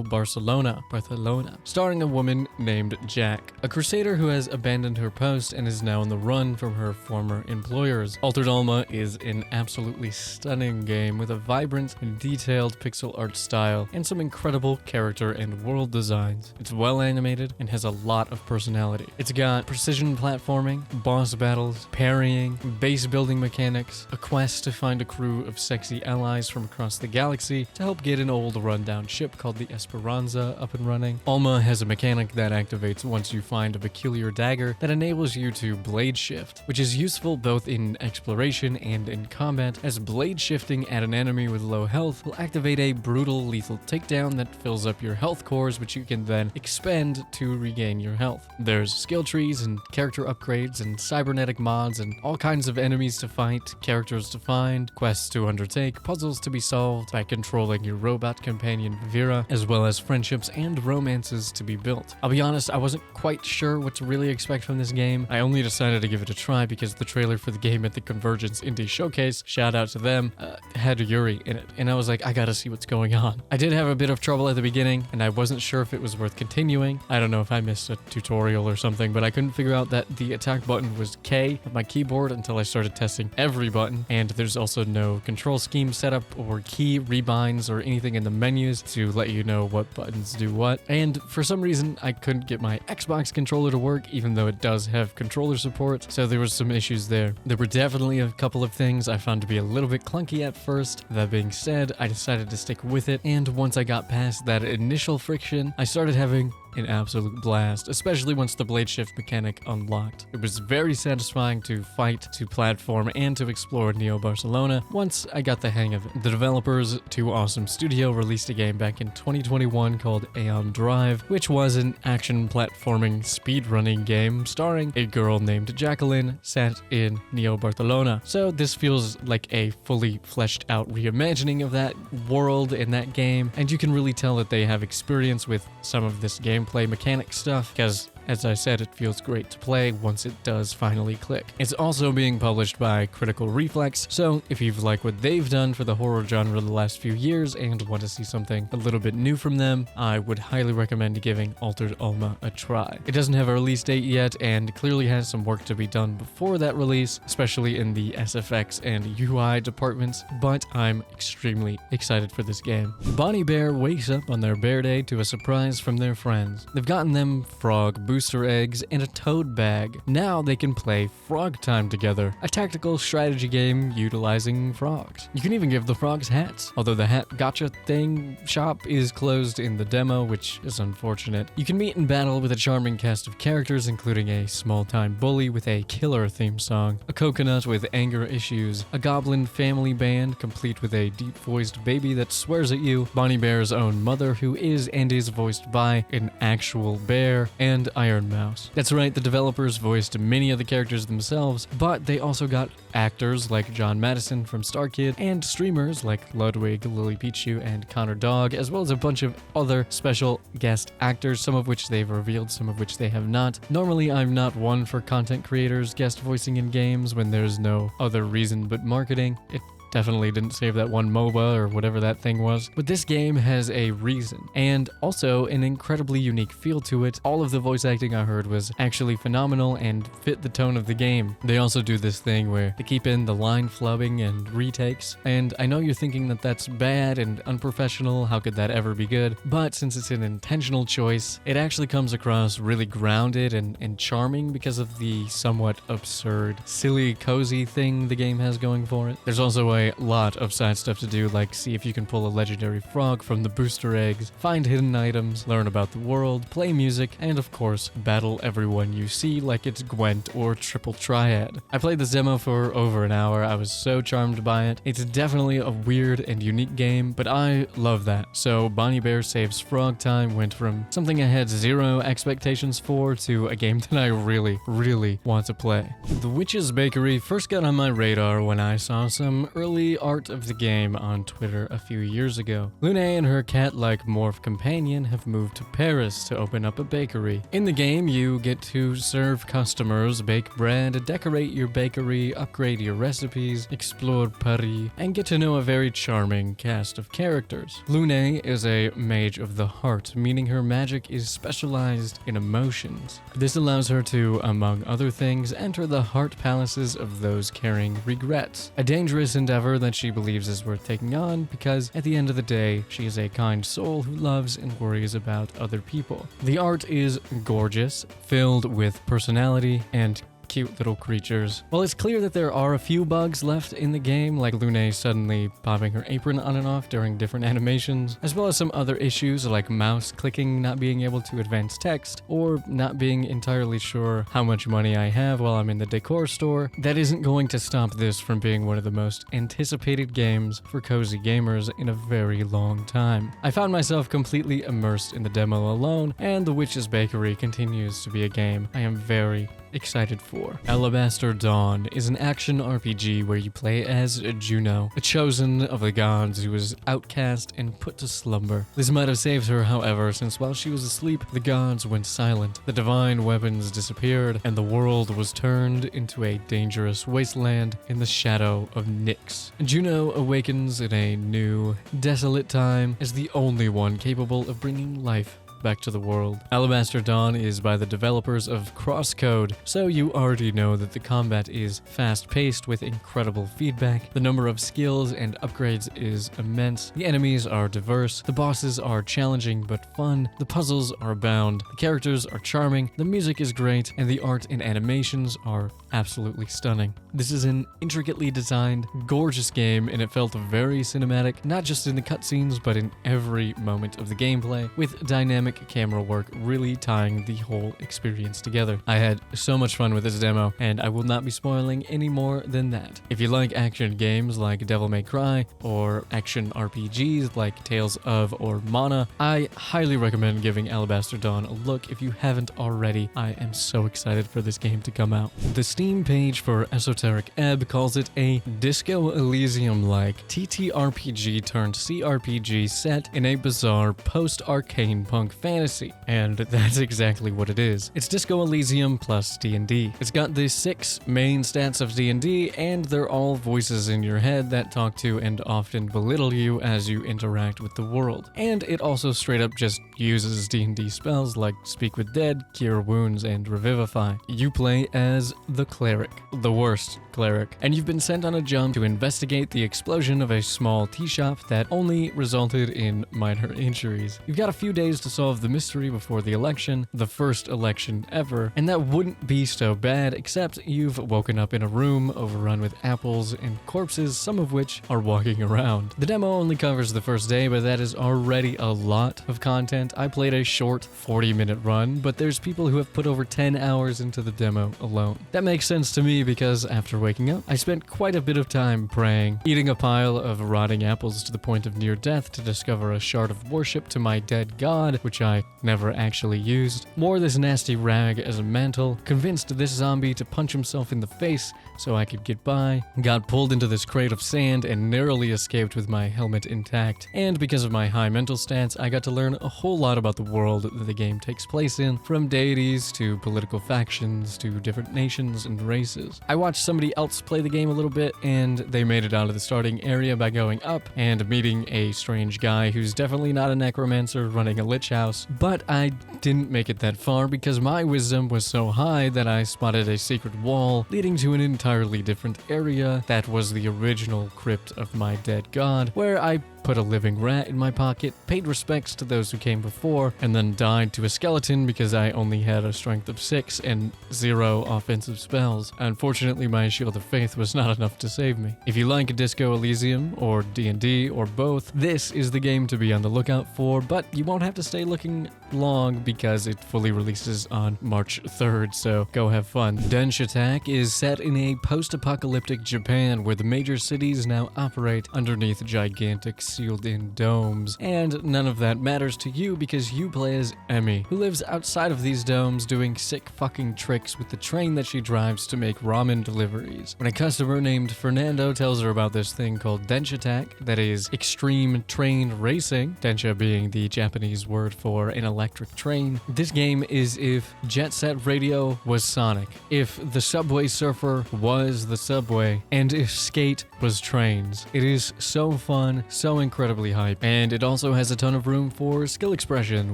S1: Barcelona, starring a woman named Jack, a crusader who has abandoned her post and is now on the run from her former employers. Altered Alma is an absolutely stunning game with a vibrant and detailed pixel art style and some incredible character and world designs. It's well animated and has a lot of personality. It's got precision platforming, boss battles, parrying, base building mechanics, a quest to find a crew of sexy allies from across the galaxy to help get an old rundown ship called the Esperanza up and running. Alma has a mechanic that activates once you find a peculiar dagger that enables you to blade shift, which is useful both in exploration and in combat, as blade shifting at an enemy with low health will activate a brutal lethal takedown that fills up your health cores, which you can then expend to regain your health. There's skill trees and character upgrades and cybernetic mods and all kinds of enemies to fight, characters to find, quests to undertake, puzzles to be solved by controlling your robot companion Vera, as well as friendships and romances to be built. I'll be honest, I wasn't quite sure what to really expect from this game. I only decided to give it a try because the trailer for the game at the Convergence Indie Showcase, shout out to them, had Yuri in it, and I was like, I gotta see what's going on. I did have a bit of trouble at the beginning, and I wasn't sure if it was worth continuing. I don't know if I missed a tutorial or something, but I couldn't figure out that the attack button was K on my keyboard until I started testing every button, and there's also no control scheme setup or key rebinds or anything in the menus to let you know what buttons do what. And for some reason, I couldn't get my Xbox controller to work, even though it does have controller support, so there was some issues there. There were definitely a couple of things I found to be a little bit clunky at first. That being said, I decided to stick with it, and once I got past that initial friction, I started having an absolute blast, especially once the blade shift mechanic unlocked. It was very satisfying to fight, to platform, and to explore Neo Barcelona once I got the hang of it. The developers, 2 Awesome Studio, released a game back in 2021 called Aeon Drive, which was an action platforming speedrunning game starring a girl named Jacqueline set in Neo Barcelona. So this feels like a fully fleshed out reimagining of that world in that game, and you can really tell that they have experience with some of this gameplay mechanic stuff, because as I said, it feels great to play once it does finally click. It's also being published by Critical Reflex, so if you've liked what they've done for the horror genre the last few years and want to see something a little bit new from them, I would highly recommend giving Altered Alma a try. It doesn't have a release date yet and clearly has some work to be done before that release, especially in the SFX and UI departments, but I'm extremely excited for this game. Bonnie Bear wakes up on their bear day to a surprise from their friends. They've gotten them frog booster eggs and a toad bag. Now they can play Frogtime together, a tactical strategy game utilizing frogs. You can even give the frogs hats, although the hat gotcha thing shop is closed in the demo, which is unfortunate. You can meet in battle with a charming cast of characters, including a small-time bully with a killer theme song, a coconut with anger issues, a goblin family band complete with a deep-voiced baby that swears at you, Bonnie Bear's own mother who is and is voiced by an actual bear, and Iron Mouse. That's right, the developers voiced many of the characters themselves, but they also got actors like John Madison from Star Kid and streamers like Ludwig, Lily Pichu, and Connor Dog, as well as a bunch of other special guest actors, some of which they've revealed, some of which they have not. Normally, I'm not one for content creators guest voicing in games when there's no other reason but marketing. It definitely didn't save that one MOBA or whatever that thing was. But this game has a reason, and also an incredibly unique feel to it. All of the voice acting I heard was actually phenomenal and fit the tone of the game. They also do this thing where they keep in the line flubbing and retakes, and I know you're thinking that that's bad and unprofessional, how could that ever be good? But since it's an intentional choice, it actually comes across really grounded and charming because of the somewhat absurd, silly, cozy thing the game has going for it. There's also a lot of side stuff to do, like see if you can pull a legendary frog from the booster eggs, find hidden items, learn about the world, play music, and of course, battle everyone you see like it's Gwent or Triple Triad. I played this demo for over an hour. I was so charmed by it. It's definitely a weird and unique game, but I love that. So Bonnie Bear Saves Frogtime went from something I had zero expectations for to a game that I really want to play. The Witch's Bakery first got on my radar when I saw some early early art of the game on Twitter a few years ago. Lune and her cat-like morph companion have moved to Paris to open up a bakery. In the game, you get to serve customers, bake bread, decorate your bakery, upgrade your recipes, explore Paris, and get to know a very charming cast of characters. Lune is a mage of the heart, meaning her magic is specialized in emotions. This allows her to, among other things, enter the heart palaces of those carrying regrets. A dangerous endeavor that she believes is worth taking on because, at the end of the day, she is a kind soul who loves and worries about other people. The art is gorgeous, filled with personality and cute little creatures. While it's clear that there are a few bugs left in the game, like Lune suddenly popping her apron on and off during different animations, as well as some other issues like mouse clicking, not being able to advance text, or not being entirely sure how much money I have while I'm in the decor store, that isn't going to stop this from being one of the most anticipated games for cozy gamers in a very long time. I found myself completely immersed in the demo alone, and The Witch's Bakery continues to be a game I am very excited for. Alabaster Dawn is an action RPG where you play as Juno, a chosen of the gods who was outcast and put to slumber. This might have saved her, however, since while she was asleep, the gods went silent, the divine weapons disappeared, and the world was turned into a dangerous wasteland in the shadow of Nyx. Juno awakens in a new, desolate time as the only one capable of bringing life back to the world. Alabaster Dawn is by the developers of Crosscode, so you already know that the combat is fast-paced with incredible feedback. The number of skills and upgrades is immense. The enemies are diverse. The bosses are challenging but fun. The puzzles are abound. The characters are charming. The music is great, and the art and animations are absolutely stunning. This is an intricately designed, gorgeous game, and it felt very cinematic, not just in the cutscenes, but in every moment of the gameplay, with dynamic camera work really tying the whole experience together. I had so much fun with this demo, and I will not be spoiling any more than that. If you like action games like Devil May Cry, or action RPGs like Tales of or Mana, I highly recommend giving Alabaster Dawn a look if you haven't already. I am so excited for this game to come out. The Steam page for Esoteric Ebb calls it a Disco Elysium-like TTRPG turned CRPG set in a bizarre post-arcane punk fantasy, and that's exactly what it is. It's Disco Elysium plus D&D. It's got the 6 main stats of D&D, and they're all voices in your head that talk to and often belittle you as you interact with the world. And it also straight up just uses D&D spells like Speak with Dead, Cure Wounds, and Revivify. You play as the Cleric, the worst cleric, and you've been sent on a jump to investigate the explosion of a small tea shop that only resulted in minor injuries. You've got a few days to solve the mystery before the election, the first election ever, and that wouldn't be so bad except you've woken up in a room overrun with apples and corpses, some of which are walking around. The demo only covers the first day, but that is already a lot of content. I played a short 40-minute run, but there's people who have put over 10 hours into the demo alone. That makes sense to me because after waking up, I spent quite a bit of time praying, eating a pile of rotting apples to the point of near death to discover a shard of worship to my dead god, which I never actually used, wore this nasty rag as a mantle, convinced this zombie to punch himself in the face so I could get by, got pulled into this crate of sand and narrowly escaped with my helmet intact, and because of my high mental stats, I got to learn a whole lot about the world that the game takes place in, from deities to political factions to different nations and races. I watched somebody else play the game a little bit, and they made it out of the starting area by going up and meeting a strange guy who's definitely not a necromancer running a lich house, but I didn't make it that far because my wisdom was so high that I spotted a secret wall leading to an entirely different area that was the original crypt of my dead god, where I put a living rat in my pocket, paid respects to those who came before, and then died to a skeleton because I only had a strength of 6 and 0 offensive spells. Unfortunately, my Shield of Faith was not enough to save me. If you like Disco Elysium, or D&D, or both, this is the game to be on the lookout for, but you won't have to stay looking long because it fully releases on March 3rd, so go have fun. Denshattack is set in a post-apocalyptic Japan where the major cities now operate underneath gigantic sealed-in domes, and none of that matters to you because you play as Emmy, who lives outside of these domes doing sick fucking tricks with the train that she drives to make ramen deliveries. When a customer named Fernando tells her about this thing called Denshattack, that is extreme train racing, Densha being the Japanese word for an electric train, this game is if Jet Set Radio was Sonic, if the Subway Surfer was the subway, and if Skate was trains. It is so fun, so incredibly hype, and it also has a ton of room for skill expression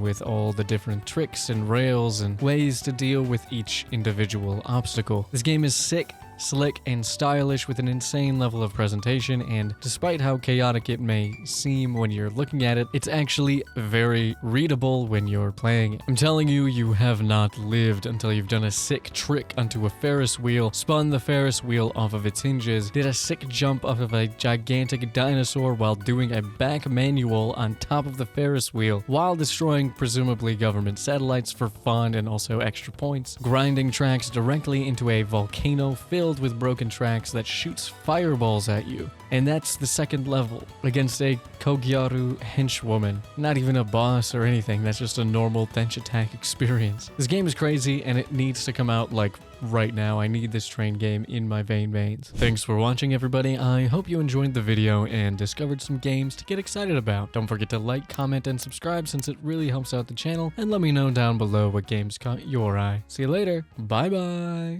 S1: with all the different tricks and rails and ways to deal with each individual obstacle. This game is sick, slick, and stylish with an insane level of presentation, and despite how chaotic it may seem when you're looking at it, it's actually very readable when you're playing it. I'm telling you, you have not lived until you've done a sick trick onto a Ferris wheel, spun the Ferris wheel off of its hinges, did a sick jump off of a gigantic dinosaur while doing a back manual on top of the Ferris wheel, while destroying presumably government satellites for fun and also extra points, grinding tracks directly into a volcano filled with broken tracks that shoots fireballs at you. And that's the second level, against a Kogyaru henchwoman. Not even a boss or anything, that's just a normal Denshattack experience. This game is crazy and it needs to come out like right now. I need this train game in my veins. Thanks for watching, everybody. I hope you enjoyed the video and discovered some games to get excited about. Don't forget to like, comment, and subscribe since it really helps out the channel, and let me know down below what games caught your eye. See you later. Bye bye.